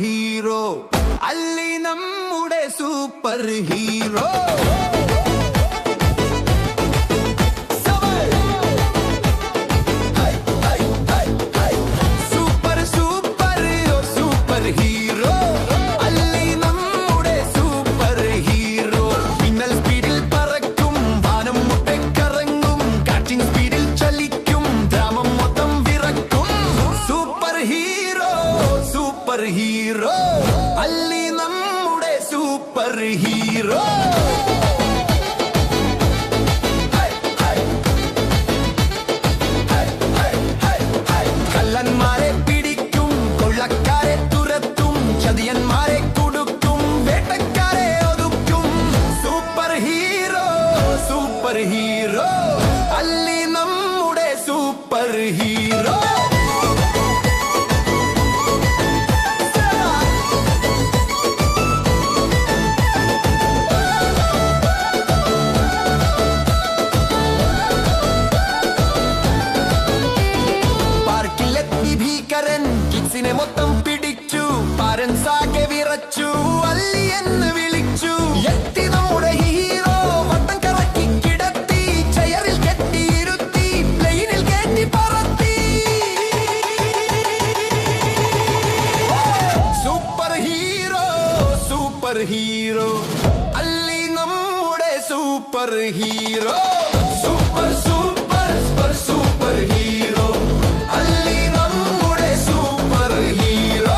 Hero അല്ലി നമ്മുടെ super hero hero അല്ലി നമ്മുടെ സൂപ്പർ ഹീറോ കള്ളന്മാരെ പിടിക്കും കൊള്ളക്കാരെ തുരത്തും ചതിയന്മാരെ കൊടുക്കും വേട്ടക്കാരെ ഒതുക്കും സൂപ്പർ ഹീറോ അല്ലി നമ്മുടെ സൂപ്പർ ഹീറോ കിഡ്സിനെ മൊത്തം പിടിച്ചു പാരൻസ് ആകെ വിറച്ചു അല്ലി എന്ന് വിളിച്ചു എത്തി നമ്മുടെ ഹീറോ വട്ടം കറക്കി കിടത്തി ചെയറിൽ കെട്ടിയിരുത്തി പ്ലെയിനിൽ കയറ്റി പറത്തി സൂപ്പർ ഹീറോ അല്ലി നമ്മുടെ സൂപ്പർ ഹീറോ സൂപ്പർ ഹീറോ അല്ലി നമ്മുടെ സൂപ്പർ ഹീറോ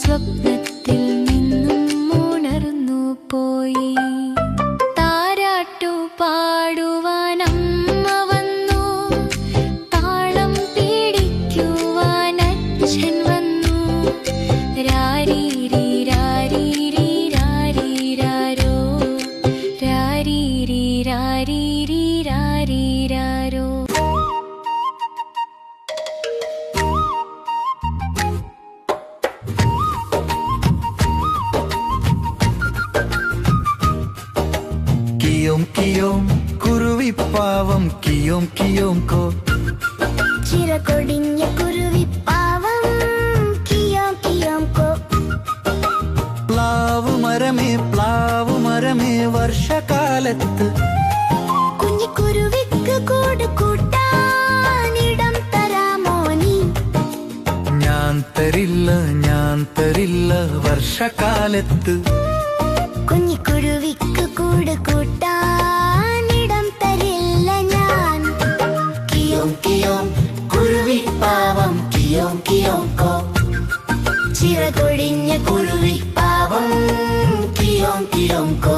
സ്വപ്നത്തിൽ നിന്നും ഉണർന്നു പോയി താരാട്ടു പാടുവാൻ അമ്മ വന്നു താളം പിടിക്കുവാൻ അച്ഛൻ വന്നു രാരീരി രാരീരി രാരീരാരോ രാരീരി രാരീരി രാരീരാരോ കിയോം കുരുവിപ്പാവം കിയോം കോ ചിറകൊടിഞ്ഞ കുരുവിപ്പാവം കിയോം കോ പ്ലാവു മരമേ വർഷകാലത്ത് കുഞ്ഞിക്കുരുവിക്ക് കൂട് കൂട്ടാനിടം തരാമോ നീ ഞാൻ തരില്ല വർഷകാലത്ത് കുഞ്ഞിക്കുരുവിക്ക് കൂട് കൂട്ടാനിടം തരില്ല ഞാൻ കിയോം കുരുവിപ്പാവം കിയോം കോ ചിറകൊടിഞ്ഞ കുരുവിപ്പാവം കിയോം കോ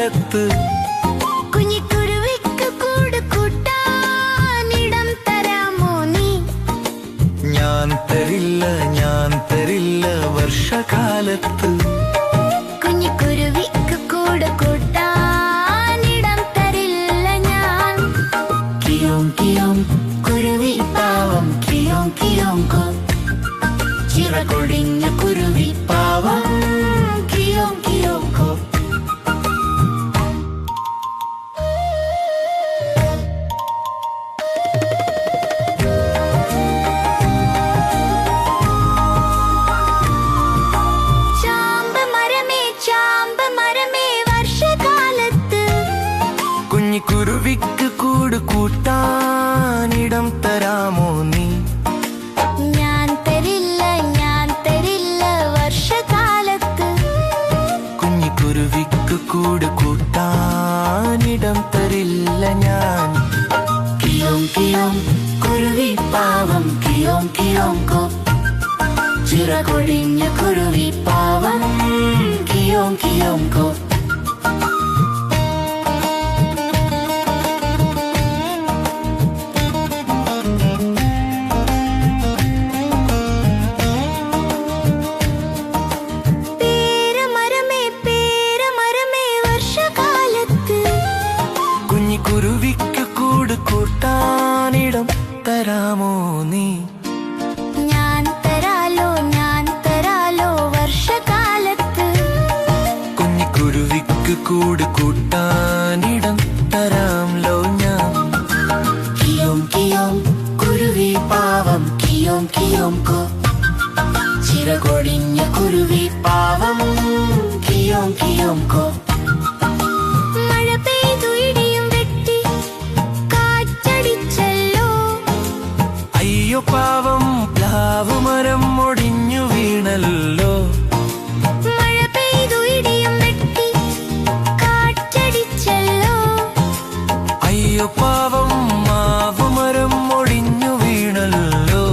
വർഷകാലത്ത് കുഞ്ഞിക്കുരുവിക്ക് കൂട് കൂട്ടാനിടം തരാമോ നീ? ഞാൻ തരില്ല വർഷകാലത്ത് കുഞ്ഞിക്കുരുവിക്ക് കൂട് കൂട്ടാനിടം തരില്ല ഞാൻ. കിയോം കിയോം കുരുവി പാവം കിയോം കിയോം കോ. ചിറകൊടിഞ്ഞ കുരുവി പാവം കിയോം കിയോം കോ. കുഞ്ഞിക്കുരുവിക്ക് കൂട് കൂട്ടാനിടം തരാമോ നീ? ഞാൻ തരില്ല വർഷകാലത്ത്. കുഞ്ഞിക്കുരുവിക്ക് കൂട് കൂട്ടാനിടം തരില്ല ഞാൻ. കിയോം കിയോം കുരുവി പാവം കിയോം കിയോം കോ. ചിറകൊടിഞ്ഞ കുരുവി പാവം കിയോം കിയോം കോ. കുഞ്ഞിക്കുരുവിക്ക് കൂട് കൂട്ടാനിടം തരാമോ നീ? ഞാൻ തരാലോ വർഷകാലത്ത്. കുഞ്ഞിക്കുരുവിക്ക് കൂട് കൂട്ടാനിടം തരാമല്ലോ ഞാൻ. കിയോം കിയോം കുരുവി പാവം കിയോം കിയോം കോ. ചിറകൊടിഞ്ഞ കുരുവി പാവം കിയോം കിയോം കോ. മഴ പെയ്തു ഇടിയും വെട്ടി കാറ്റടിച്ചല്ലോ. അയ്യോ പാവം പ്ലാവ് മരം ഒടിഞ്ഞു വീണല്ലോ. മഴ പെയ്തു ഇടിയും വെട്ടി കാറ്റടിച്ചല്ലോ. അയ്യോ പാവം മാവ് മരം ഒടിഞ്ഞു വീണല്ലോ.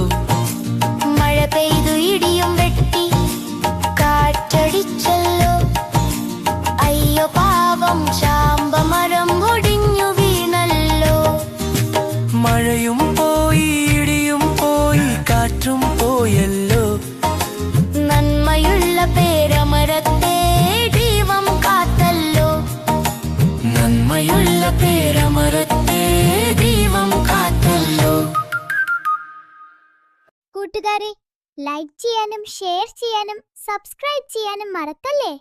മഴ പെയ്തു ഇടിയും വെട്ടി കാറ്റടിച്ചല്ലോ. അയ്യോ പാവം ചാമ്പമരം ഒടിഞ്ഞു വീണല്ലോ. മഴയും പോയി ഇടിയും പോയി കാറ്റും പോയല്ലോ. നന്മയുള്ള പേരമരത്തെ ദൈവം കാത്തല്ലോ. നന്മയുള്ള പേരമരത്തെ ദൈവം കാത്തല്ലോ. കൂട്ടുകാരെ, ലൈക്ക് ചെയ്യാനും ഷെയർ ചെയ്യാനും സബ്സ്ക്രൈബ് ചെയ്യാനും മറക്കല്ലേ.